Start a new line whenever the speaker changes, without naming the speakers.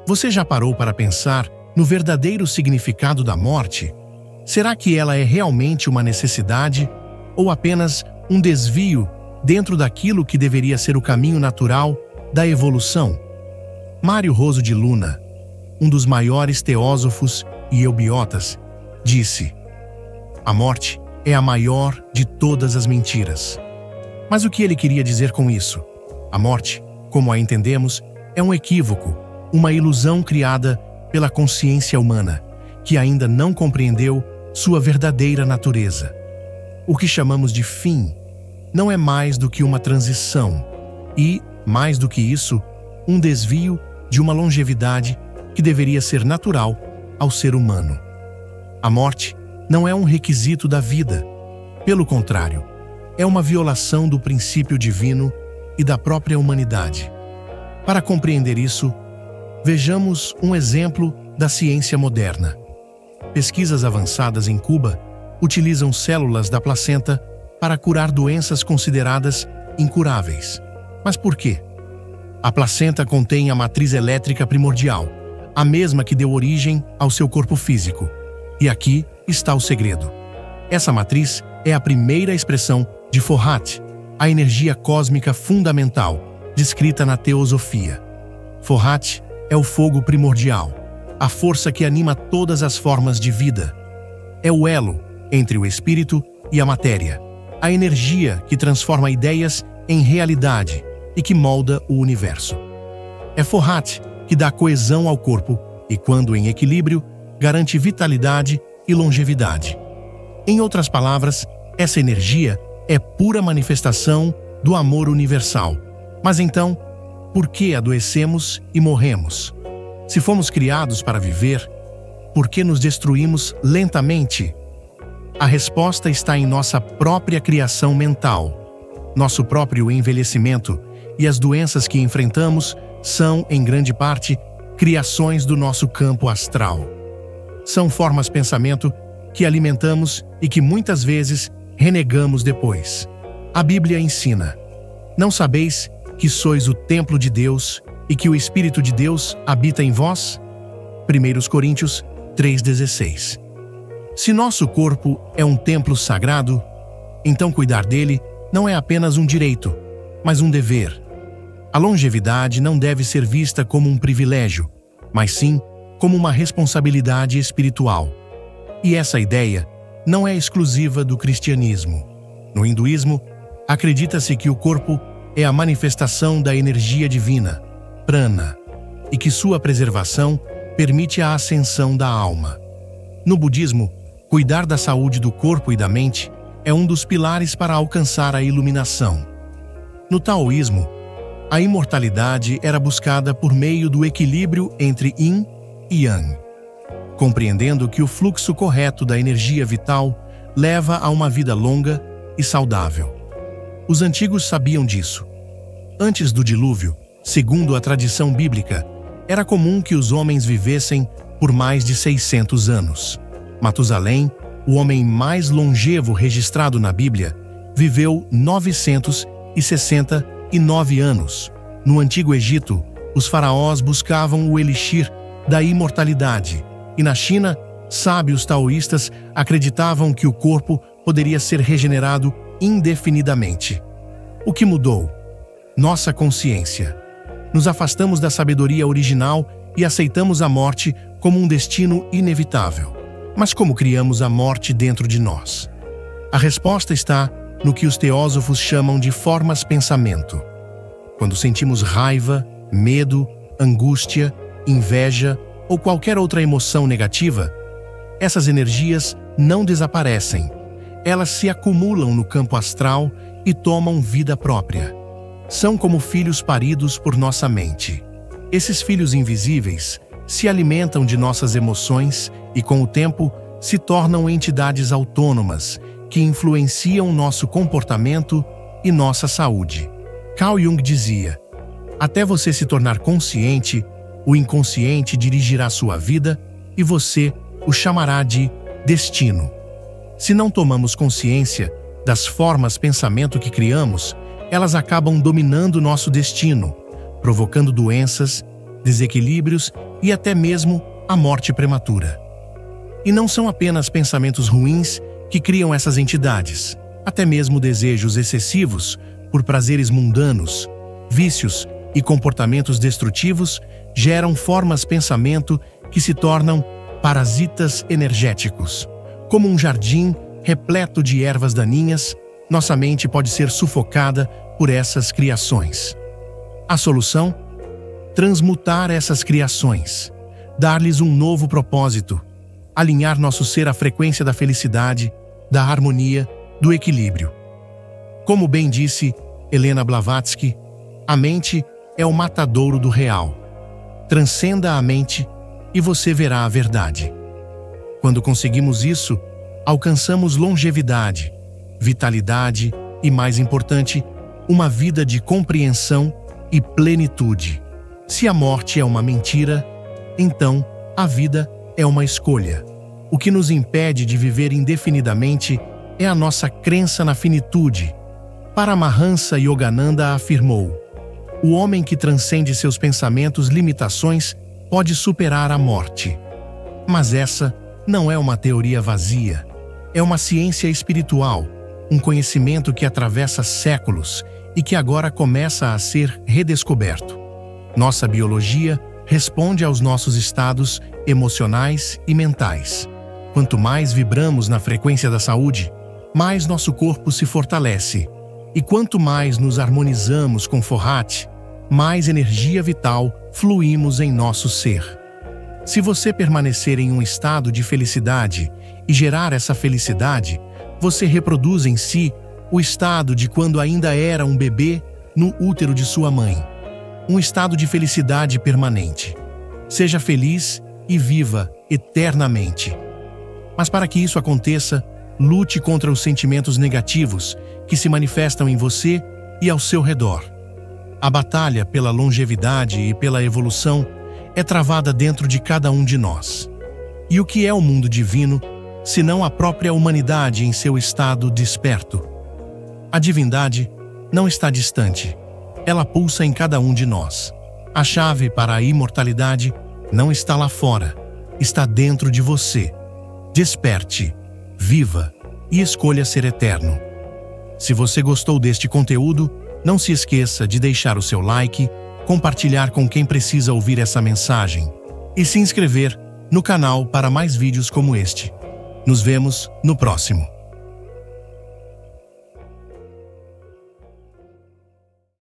Você já parou para pensar no verdadeiro significado da morte? Será que ela é realmente uma necessidade ou apenas um desvio dentro daquilo que deveria ser o caminho natural da evolução? Mário Roso de Luna, um dos maiores teósofos e eubiotas, disse: a morte é a maior de todas as mentiras. Mas o que ele queria dizer com isso? A morte, como a entendemos, é um equívoco, uma ilusão criada pela consciência humana, que ainda não compreendeu sua verdadeira natureza. O que chamamos de fim não é mais do que uma transição e, mais do que isso, um desvio de uma longevidade que deveria ser natural ao ser humano. A morte não é um requisito da vida. Pelo contrário, é uma violação do princípio divino e da própria humanidade. Para compreender isso, vejamos um exemplo da ciência moderna. Pesquisas avançadas em Cuba utilizam células da placenta para curar doenças consideradas incuráveis. Mas por quê? A placenta contém a matriz elétrica primordial, a mesma que deu origem ao seu corpo físico. E aqui está o segredo. Essa matriz é a primeira expressão de Fohat, a energia cósmica fundamental, descrita na teosofia. Fohat é o fogo primordial, a força que anima todas as formas de vida. É o elo entre o espírito e a matéria, a energia que transforma ideias em realidade e que molda o universo. É Fohat que dá coesão ao corpo e, quando em equilíbrio, garante vitalidade e longevidade. Em outras palavras, essa energia é pura manifestação do amor universal. Mas então, por que adoecemos e morremos? Se fomos criados para viver, por que nos destruímos lentamente? A resposta está em nossa própria criação mental. Nosso próprio envelhecimento e as doenças que enfrentamos são, em grande parte, criações do nosso campo astral. São formas de pensamento que alimentamos e que muitas vezes renegamos depois. A Bíblia ensina: não sabeis que sois o templo de Deus e que o Espírito de Deus habita em vós? 1 Coríntios 3,16. Se nosso corpo é um templo sagrado, então cuidar dele não é apenas um direito, mas um dever. A longevidade não deve ser vista como um privilégio, mas sim como uma responsabilidade espiritual. E essa ideia não é exclusiva do cristianismo. No hinduísmo, acredita-se que o corpo é a manifestação da energia divina, prana, e que sua preservação permite a ascensão da alma. No budismo, cuidar da saúde do corpo e da mente é um dos pilares para alcançar a iluminação. No taoísmo, a imortalidade era buscada por meio do equilíbrio entre Yin e Yang, compreendendo que o fluxo correto da energia vital leva a uma vida longa e saudável. Os antigos sabiam disso. Antes do dilúvio, segundo a tradição bíblica, era comum que os homens vivessem por mais de 600 anos. Matusalém, o homem mais longevo registrado na Bíblia, viveu 969 anos. No Antigo Egito, os faraós buscavam o elixir da imortalidade, e na China, sábios taoístas acreditavam que o corpo poderia ser regenerado indefinidamente. O que mudou? Nossa consciência. Nos afastamos da sabedoria original e aceitamos a morte como um destino inevitável. Mas como criamos a morte dentro de nós? A resposta está no que os teósofos chamam de formas-pensamento. Quando sentimos raiva, medo, angústia, inveja ou qualquer outra emoção negativa, essas energias não desaparecem. Elas se acumulam no campo astral e tomam vida própria. São como filhos paridos por nossa mente. Esses filhos invisíveis se alimentam de nossas emoções e, com o tempo, se tornam entidades autônomas que influenciam nosso comportamento e nossa saúde. Carl Jung dizia: até você se tornar consciente, o inconsciente dirigirá sua vida e você o chamará de destino. Se não tomamos consciência das formas de pensamento que criamos, elas acabam dominando nosso destino, provocando doenças, desequilíbrios e até mesmo a morte prematura. E não são apenas pensamentos ruins que criam essas entidades, até mesmo desejos excessivos por prazeres mundanos, vícios e comportamentos destrutivos geram formas pensamento que se tornam parasitas energéticos. Como um jardim repleto de ervas daninhas, nossa mente pode ser sufocada por essas criações. A solução? Transmutar essas criações, dar-lhes um novo propósito, alinhar nosso ser à frequência da felicidade, da harmonia, do equilíbrio. Como bem disse Helena Blavatsky, a mente é o matadouro do real. Transcenda a mente e você verá a verdade. Quando conseguimos isso, alcançamos longevidade, vitalidade e, mais importante, uma vida de compreensão e plenitude. Se a morte é uma mentira, então a vida é uma escolha. O que nos impede de viver indefinidamente é a nossa crença na finitude. Paramahansa Yogananda afirmou: o homem que transcende seus pensamentos limitações pode superar a morte. Mas essa não é uma teoria vazia. É uma ciência espiritual, um conhecimento que atravessa séculos e que agora começa a ser redescoberto. Nossa biologia responde aos nossos estados emocionais e mentais. Quanto mais vibramos na frequência da saúde, mais nosso corpo se fortalece. E quanto mais nos harmonizamos com Forhat, mais energia vital fluímos em nosso ser. Se você permanecer em um estado de felicidade e gerar essa felicidade, você reproduz em si o estado de quando ainda era um bebê no útero de sua mãe. Um estado de felicidade permanente. Seja feliz e viva eternamente. Mas para que isso aconteça, lute contra os sentimentos negativos que se manifestam em você e ao seu redor. A batalha pela longevidade e pela evolução é travada dentro de cada um de nós. E o que é o mundo divino, senão a própria humanidade em seu estado desperto? A divindade não está distante. Ela pulsa em cada um de nós. A chave para a imortalidade não está lá fora, está dentro de você. Desperte, viva e escolha ser eterno. Se você gostou deste conteúdo, não se esqueça de deixar o seu like, compartilhar com quem precisa ouvir essa mensagem e se inscrever no canal para mais vídeos como este. Nos vemos no próximo.